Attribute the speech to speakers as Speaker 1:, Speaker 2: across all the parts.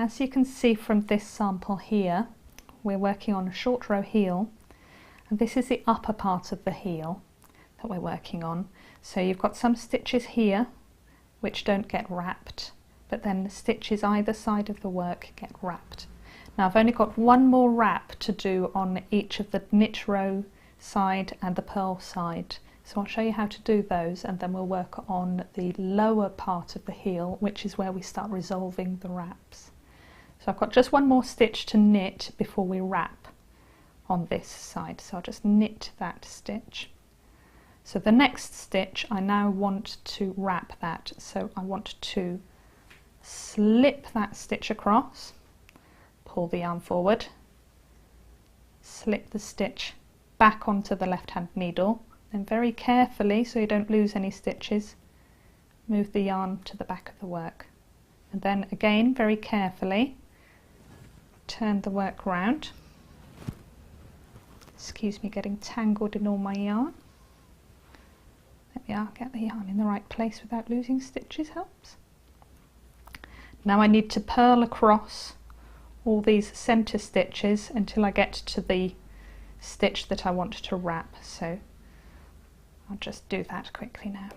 Speaker 1: As you can see from this sample here, we're working on a short row heel, and this is the upper part of the heel that we're working on. So you've got some stitches here which don't get wrapped, but then the stitches either side of the work get wrapped. Now I've only got one more wrap to do on each of the knit row side and the purl side. So I'll show you how to do those, and then we'll work on the lower part of the heel, which is where we start resolving the wraps. So I've got just one more stitch to knit before we wrap on this side. So I'll just knit that stitch. So the next stitch, I now want to wrap that. So I want to slip that stitch across, pull the yarn forward, slip the stitch back onto the left hand needle, and very carefully, so you don't lose any stitches, move the yarn to the back of the work. And then again, very carefully, turn the work round. Excuse me getting tangled in all my yarn. There we are, get the yarn in the right place without losing stitches helps. Now I need to purl across all these centre stitches until I get to the stitch that I want to wrap. So I'll just do that quickly now.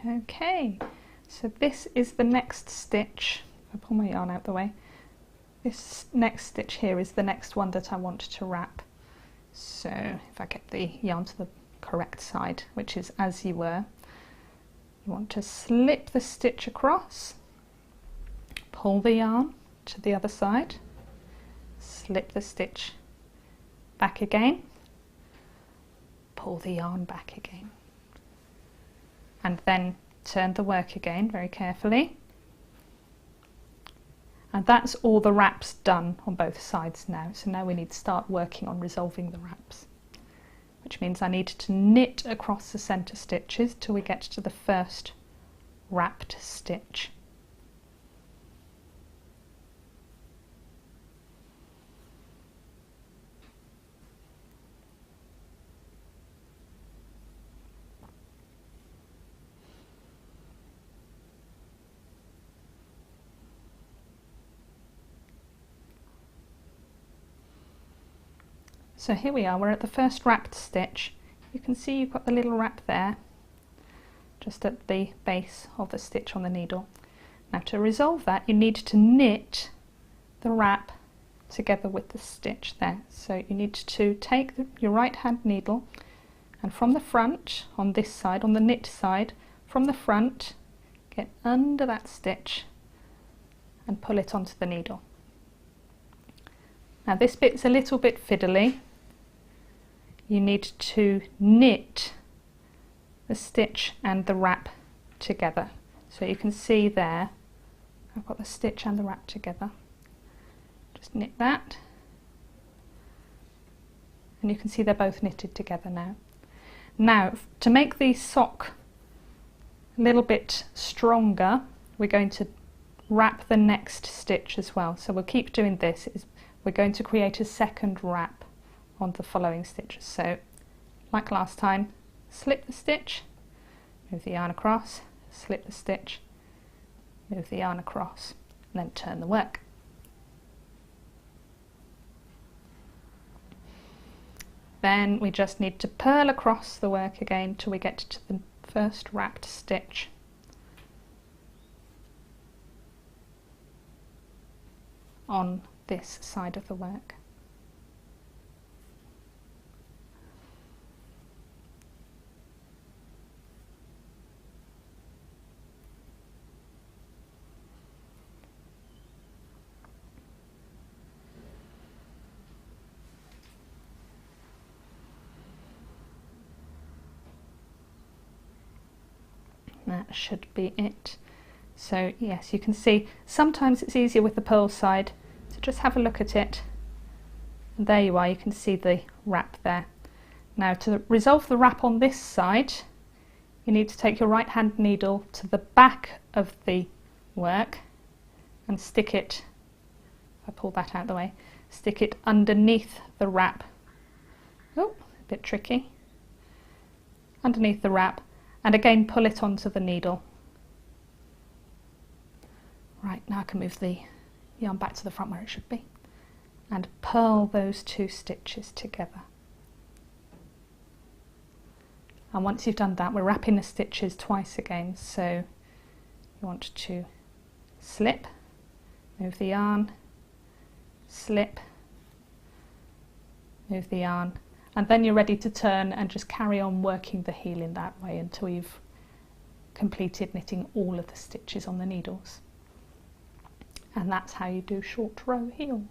Speaker 1: Okay, so this is the next stitch. I'll pull my yarn out the way. This next stitch here is the next one that I want to wrap. So if I get the yarn to the correct side, which is as you were, you want to slip the stitch across, pull the yarn to the other side, slip the stitch back again, pull the yarn back again, and then turn the work again very carefully. And that's all the wraps done on both sides now. So now we need to start working on resolving the wraps, which means I need to knit across the centre stitches till we get to the first wrapped stitch. So here we are, we're at the first wrapped stitch. You can see you've got the little wrap there, just at the base of the stitch on the needle. Now to resolve that, you need to knit the wrap together with the stitch there. So you need to take your right hand needle, and from the front, on this side, on the knit side, from the front, get under that stitch and pull it onto the needle. Now this bit's a little bit fiddly. You need to knit the stitch and the wrap together. So you can see there, I've got the stitch and the wrap together. Just knit that. And you can see they're both knitted together now. Now, to make the sock a little bit stronger, we're going to wrap the next stitch as well. So we'll keep doing this. We're going to create a second wrap on the following stitches. So like last time, slip the stitch, move the yarn across, slip the stitch, move the yarn across, and then turn the work. Then we just need to purl across the work again till we get to the first wrapped stitch. On this side of the work. That should be it. So yes, you can see sometimes it's easier with the purl side, so just have a look at it And there you are, you can see the wrap there. Now to resolve the wrap on this side, you need to take your right hand needle to the back of the work and stick it, if I pull that out of the way, stick it underneath the wrap. Oh, a bit tricky. Underneath the wrap, and again pull it onto the needle. Right, now I can move the yarn back to the front where it should be and purl those two stitches together. And once you've done that, we're wrapping the stitches twice again, so you want to slip, move the yarn, slip, move the yarn, and then you're ready to turn and just carry on working the heel in that way until you've completed knitting all of the stitches on the needles. And that's how you do short row heels.